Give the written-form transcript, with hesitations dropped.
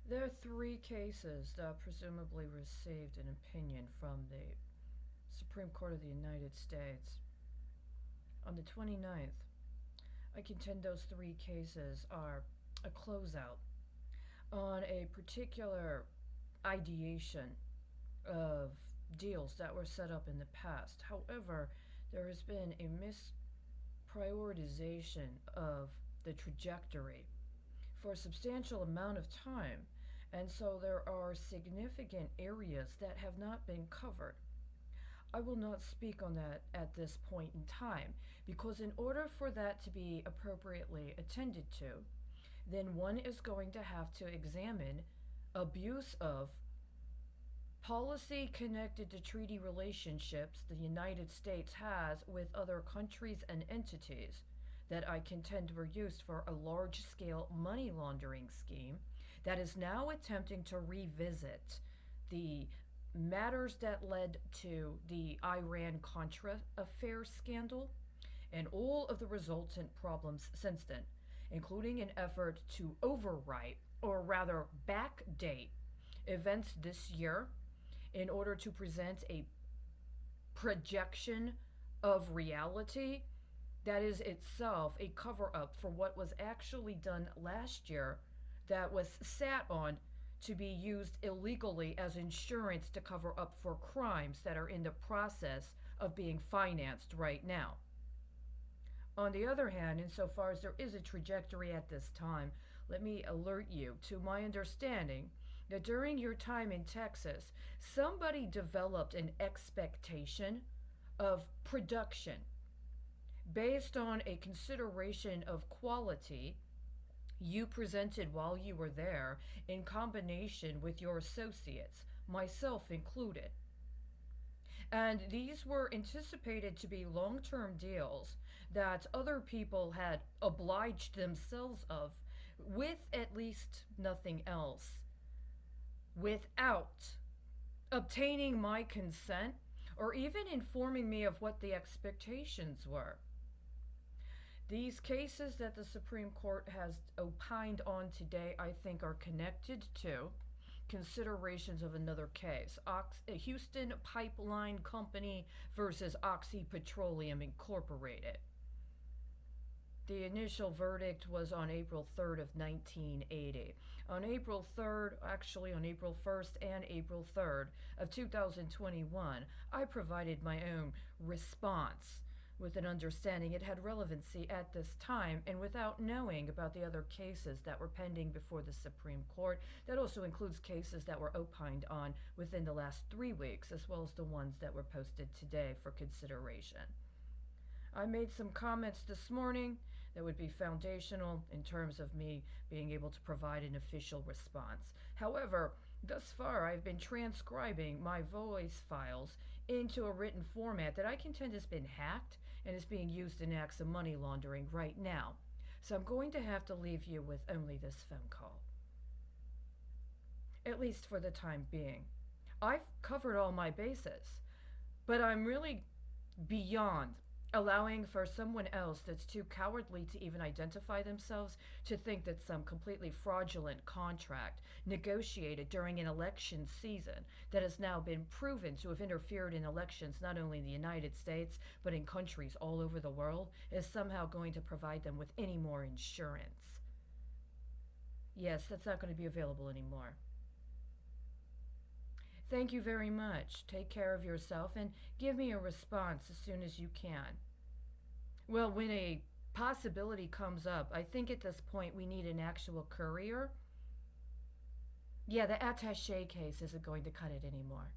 There are three cases that presumably received an opinion from the Supreme Court of the United States. On the 29th, I contend those three cases are a closeout on a particular ideation of deals that were set up in the past. However, there has been a misprioritization of the trajectory for a substantial amount of time, and so there are significant areas that have not been covered. I will not speak on that at this point in time because, in order for that to be appropriately attended to, then one is going to have to examine abuse of policy connected to treaty relationships the United States has with other countries and entities that I contend were used for a large scale money laundering scheme that is now attempting to revisit the matters that led to the Iran Contra affair scandal and all of the resultant problems since then, including an effort to overwrite, or rather backdate, events this year in order to present a projection of reality that is itself a cover up for what was actually done last year that was sat on to be used illegally as insurance to cover up for crimes that are in the process of being financed right now. On the other hand, insofar as there is a trajectory at this time, let me alert you to my understanding that during your time in Texas, somebody developed an expectation of production based on a consideration of quality you presented while you were there in combination with your associates, myself included. And these were anticipated to be long term deals that other people had obliged themselves of, with at least nothing else, without obtaining my consent or even informing me of what the expectations were. These cases that the Supreme Court has opined on today, I think, are connected to considerations of another case, Houston Pipeline Company versus Oxy Petroleum Incorporated. The initial verdict was on April 3rd of 1980. On April 3rd, actually on April 1st and April 3rd of 2021, I provided my own response with an understanding it had relevancy at this time and without knowing about the other cases that were pending before the Supreme Court. That also includes cases that were opined on within the last 3 weeks, as well as the ones that were posted today for consideration. I made some comments this morning that would be foundational in terms of me being able to provide an official response. However, thus far I've been transcribing my voice files into a written format that I contend has been hacked and is being used in acts of money laundering right now. So I'm going to have to leave you with only this phone call, at least for the time being. I've covered all my bases, but I'm really beyond allowing for someone else that's too cowardly to even identify themselves to think that some completely fraudulent contract negotiated during an election season that has now been proven to have interfered in elections not only in the United States but in countries all over the world is somehow going to provide them with any more insurance. Yes, that's not going to be available anymore. Thank you very much. Take care of yourself and give me a response as soon as you can. Well, when a possibility comes up, I think at this point we need an actual courier. Yeah, the attaché case isn't going to cut it anymore.